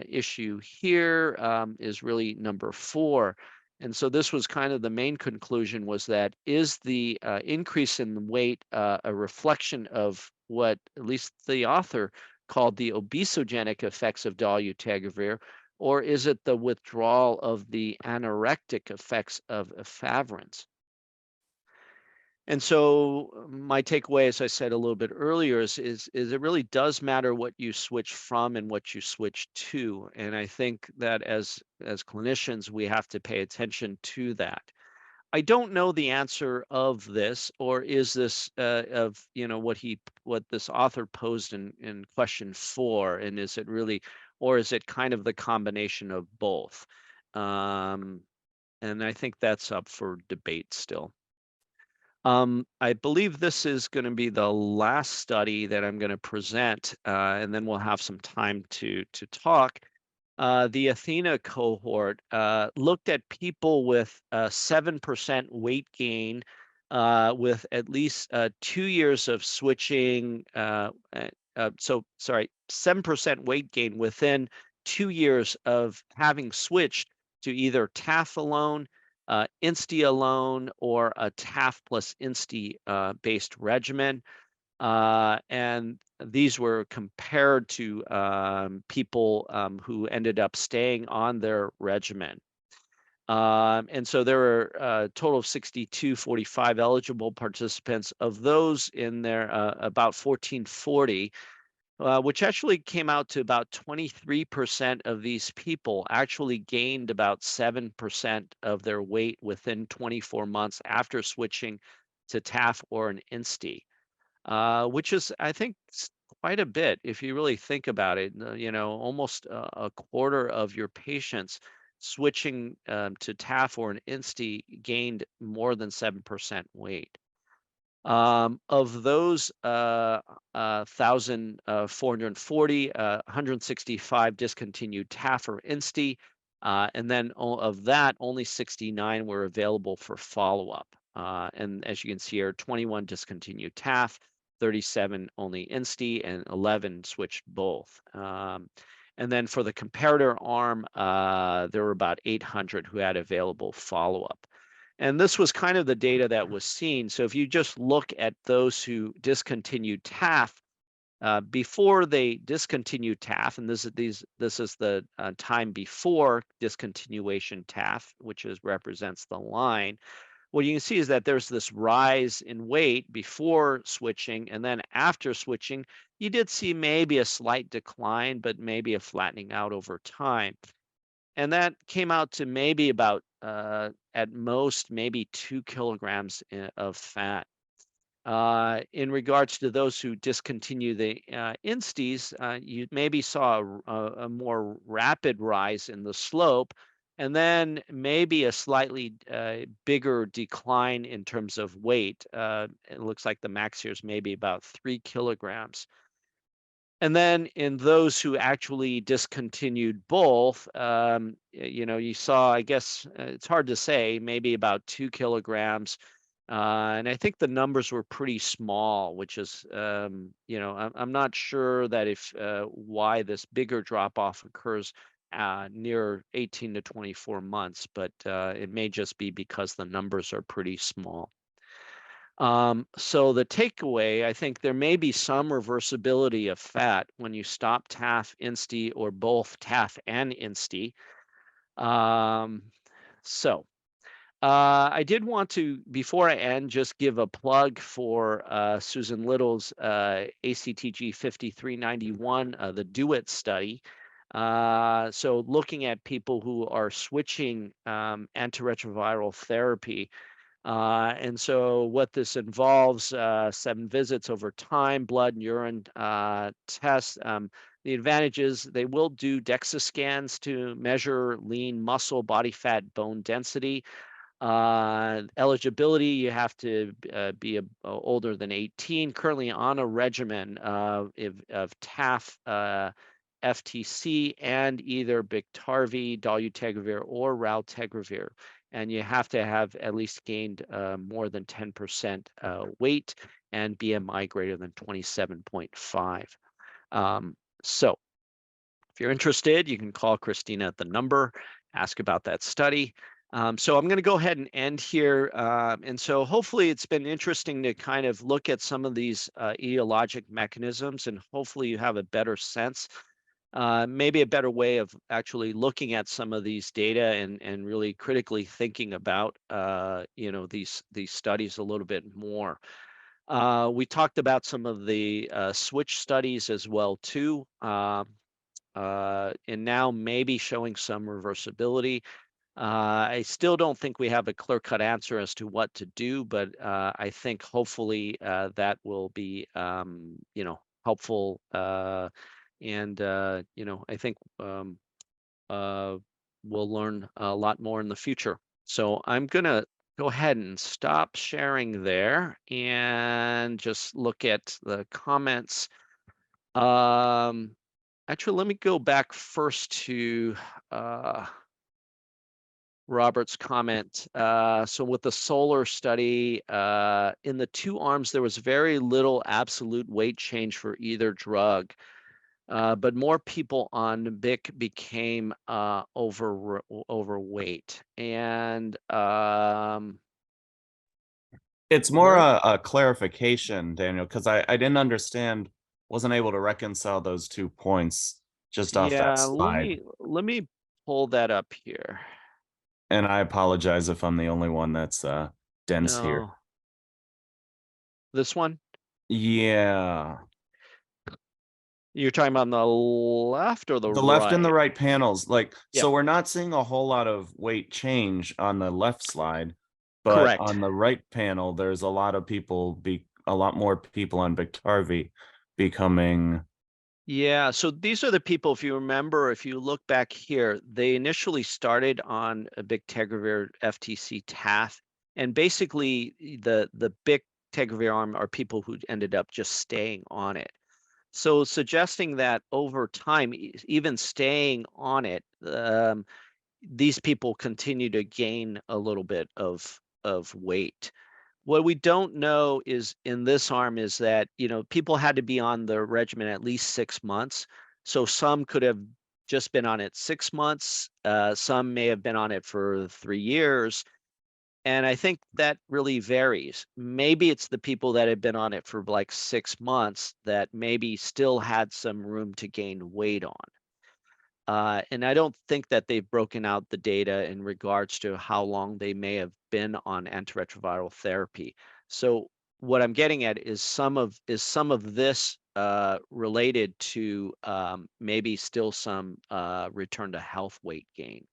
issue here is really number 4. And so this was kind of the main conclusion, was that is the increase in weight a reflection of what at least the author called the obesogenic effects of dolutegravir, or is it the withdrawal of the anorectic effects of efavirenz? And so my takeaway, as I said a little bit earlier, is it really does matter what you switch from and what you switch to. And I think that as clinicians, we have to pay attention to that. I don't know the answer of this, or is this of what this author posed in question 4, and is it really, or is it kind of the combination of both? Um, and I think that's up for debate still. I believe this is going to be the last study that I'm going to present, and then we'll have some time to talk. The Athena cohort looked at people with 7% weight gain with at least 2 years of switching. So, sorry, 7% weight gain within 2 years of having switched to either TAF alone, Insti alone, or a TAF plus Insti based regimen. And these were compared to people who ended up staying on their regimen. And so there were a total of 6245 eligible participants. Of those in there, about 1440, which actually came out to about 23% of these people actually gained about 7% of their weight within 24 months after switching to TAF or an Insti, which is, I think, quite a bit if you really think about it. Almost a quarter of your patients switching to TAF or an Insti gained more than 7% weight. Of those 1,440, 165 discontinued TAF or Insti, and then of that, only 69 were available for follow-up. And as you can see here, 21 discontinued TAF, 37 only Insti, and 11 switched both. And then for the comparator arm, there were about 800 who had available follow-up. And this was kind of the data that was seen. So if you just look at those who discontinued TAF before they discontinued TAF, and this is the time before discontinuation TAF, which represents the line. What you can see is that there's this rise in weight before switching, and then after switching, you did see maybe a slight decline, but maybe a flattening out over time. And that came out to maybe about, at most, maybe 2 kilograms of fat. In regards to those who discontinue the Instis, you maybe saw a more rapid rise in the slope, and then maybe a slightly bigger decline in terms of weight. It looks like the max here is maybe about 3 kilograms. And then in those who actually discontinued both, you saw, I guess, it's hard to say, maybe about 2 kilograms. And I think the numbers were pretty small, which is, I'm not sure that if why this bigger drop off occurs near 18 to 24 months, but it may just be because the numbers are pretty small. So the takeaway, I think there may be some reversibility of fat when you stop TAF, Insti, or both TAF and Insti. So I did want to, before I end, just give a plug for Susan Little's ACTG 5391, the DO-IT study. So looking at people who are switching antiretroviral therapy. And so what this involves, 7 visits over time, blood and urine tests. The advantage is they will do DEXA scans to measure lean muscle, body fat, bone density. Eligibility, you have to be older than 18, currently on a regimen of TAF, FTC, and either Biktarvy, dolutegravir, or raltegravir. And you have to have at least gained more than 10% weight and BMI greater than 27.5. So if you're interested, you can call Christina at the number, ask about that study. So I'm going to go ahead and end here. And so hopefully it's been interesting to kind of look at some of these etiologic mechanisms, and hopefully you have a better sense maybe a better way of actually looking at some of these data and really critically thinking about these studies a little bit more. We talked about some of the switch studies as well too, and now maybe showing some reversibility. I still don't think we have a clear-cut answer as to what to do, but I think hopefully that will be, helpful. And I think we'll learn a lot more in the future. So I'm gonna go ahead and stop sharing there and just look at the comments. Actually, let me go back first to Robert's comment. So with the solar study, in the two arms, there was very little absolute weight change for either drug, but more people on BIC became overweight. And It's more a clarification, Daniel, because I didn't understand, wasn't able to reconcile those 2 points just off that yeah, slide. let me pull that up here. And I apologize if I'm the only one that's dense here. No, this one. Yeah. You're talking about on the left or the The left and the right? right panels, like, Yep, so we're not seeing a whole lot of weight change on the left slide, but correct. on the right panel, there's a lot of people, a lot more people on Biktarvy becoming. Yeah, so these are the people, if you remember, if you look back here, they initially started on a bictegravir FTC TAF, and basically the bictegravir arm are people who ended up just staying on it. So suggesting that over time, even staying on it, these people continue to gain a little bit of weight. What we don't know is in this arm is that, people had to be on the regimen at least 6 months. So some could have just been on it 6 months. Some may have been on it for 3 years. And I think that really varies. Maybe it's the people that had been on it for like 6 months that maybe still had some room to gain weight on. And I don't think that they've broken out the data in regards to how long they may have been on antiretroviral therapy. So what I'm getting at is some of this related to maybe still some return to health weight gain,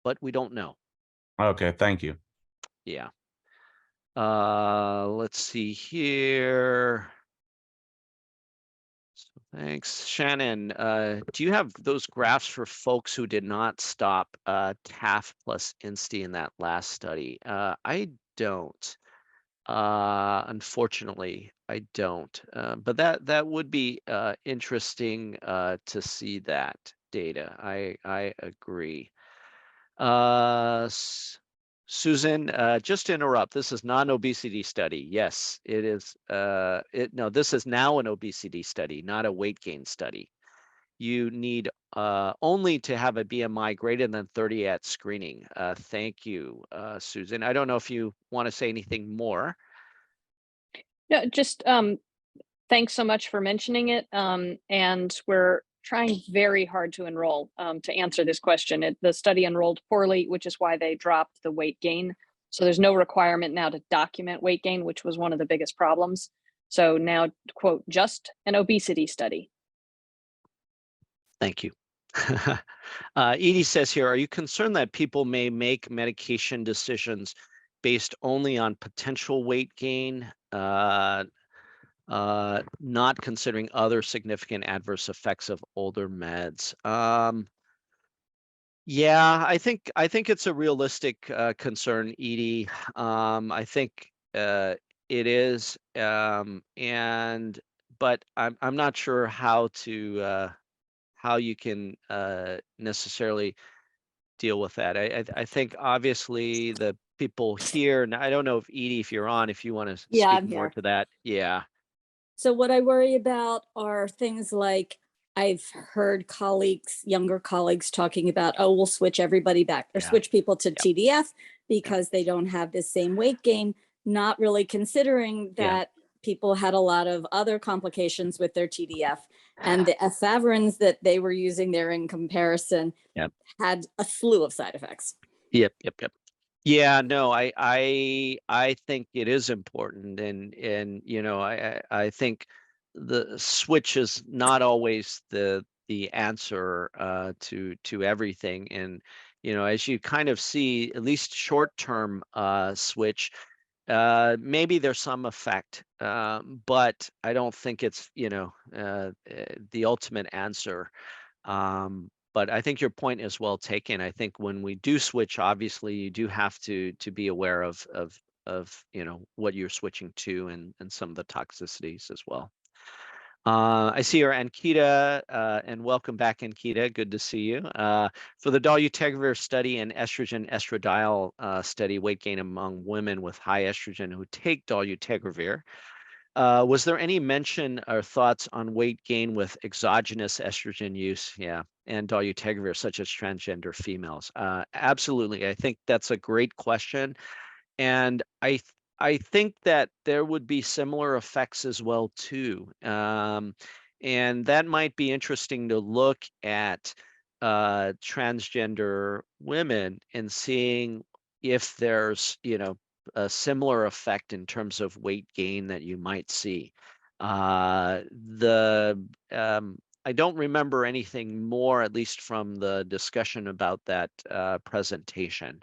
but we don't know. Okay, thank you. Yeah. Let's see here. So thanks, Shannon. Do you have those graphs for folks who did not stop TAF plus INSTI in that last study? I don't. Unfortunately, I don't. But that would be interesting to see that data. I agree. Uh, S- Susan, just to interrupt, this is not an obesity study. Yes, it is. No, this is now an obesity study, not a weight gain study. You need only to have a BMI greater than 30 at screening. Thank you, Susan. I don't know if you want to say anything more. No, just thanks so much for mentioning it. And we're trying very hard to enroll to answer this question. The study enrolled poorly, which is why they dropped the weight gain. So there's no requirement now to document weight gain, which was one of the biggest problems. So now, quote, just an obesity study. Thank you. Edie says here, are you concerned that people may make medication decisions based only on potential weight gain, not considering other significant adverse effects of older meds? Yeah, I think it's a realistic concern, Edie. I think it is, and but I'm not sure how you can necessarily deal with that. I think obviously the people here, and I don't know if Edie, if you're on, if you want to Yeah, speak I'm more here. to that. Yeah. So what I worry about are things like I've heard colleagues, younger colleagues talking about, oh, we'll switch everybody back or Yeah. switch people to Yeah. TDF Yeah. because they don't have the same weight gain, not really considering Yeah. that people had a lot of other complications with their TDF, and the efavirenz that they were using there in comparison had a slew of side effects. Yep. Yeah, no, I think it is important, and you know, I think the switch is not always the answer to everything, and you know, as you kind of see, at least short term switch, maybe there's some effect, but I don't think it's, you know, the ultimate answer. But I think your point is well taken. I think when we do switch, obviously you do have to be aware of you know what you're switching to and some of the toxicities as well. I see her, Ankita, and welcome back, Ankita. Good to see you. For the dolutegravir study and estrogen estradiol study, weight gain among women with high estrogen who take dolutegravir. Was there any mention or thoughts on weight gain with exogenous estrogen use? Yeah, and dolutegravir, such as transgender females. Absolutely. I think that's a great question. And I think that there would be similar effects as well, too. And that might be interesting to look at transgender women and seeing if there's, you know, a similar effect in terms of weight gain that you might see. I don't remember anything more, at least from the discussion about that presentation.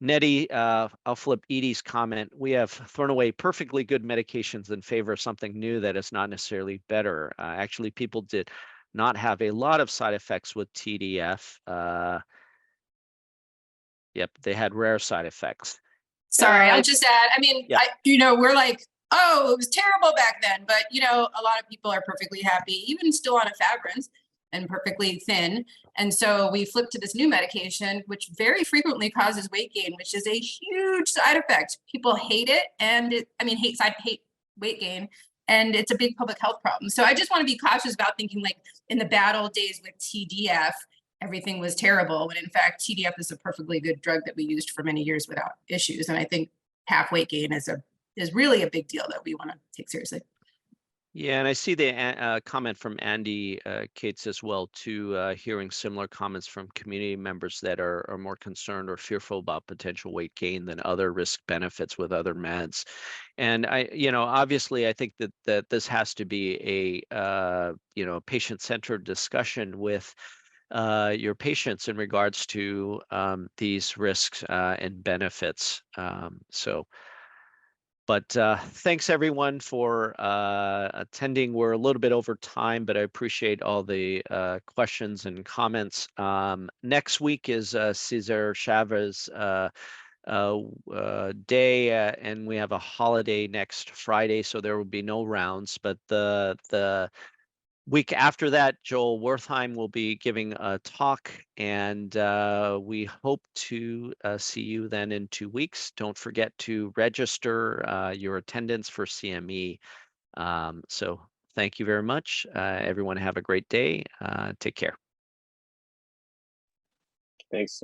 Nettie, I'll flip Edie's comment. We have thrown away perfectly good medications in favor of something new that is not necessarily better. Actually, people did not have a lot of side effects with TDF. Yep, they had rare side effects. Sorry, I'll just add, I mean, Yeah. you know, we're like, oh, it was terrible back then, but you know, a lot of people are perfectly happy, even still on efavirenz and perfectly thin. And so we flip to this new medication, which very frequently causes weight gain, which is a huge side effect. People hate it, and hate weight gain, and it's a big public health problem. So I just want to be cautious about thinking like in the bad old days with TDF, everything was terrible, when in fact TDF is a perfectly good drug that we used for many years without issues. And I think half weight gain is really a big deal that we want to take seriously. Yeah, and I see the comment from Andy Cates as well too, hearing similar comments from community members that are more concerned or fearful about potential weight gain than other risk benefits with other meds. And you know, obviously I think that this has to be a, you know, patient-centered discussion with your patients in regards to these risks and benefits. But thanks everyone for attending. We're a little bit over time, but I appreciate all the questions and comments. Next week is Cesar Chavez day, and we have a holiday next Friday, so there will be no rounds. But the week after that, Joel Wertheim will be giving a talk, and we hope to see you then in 2 weeks. Don't forget to register your attendance for CME. So thank you very much. Everyone have a great day. Take care. Thanks.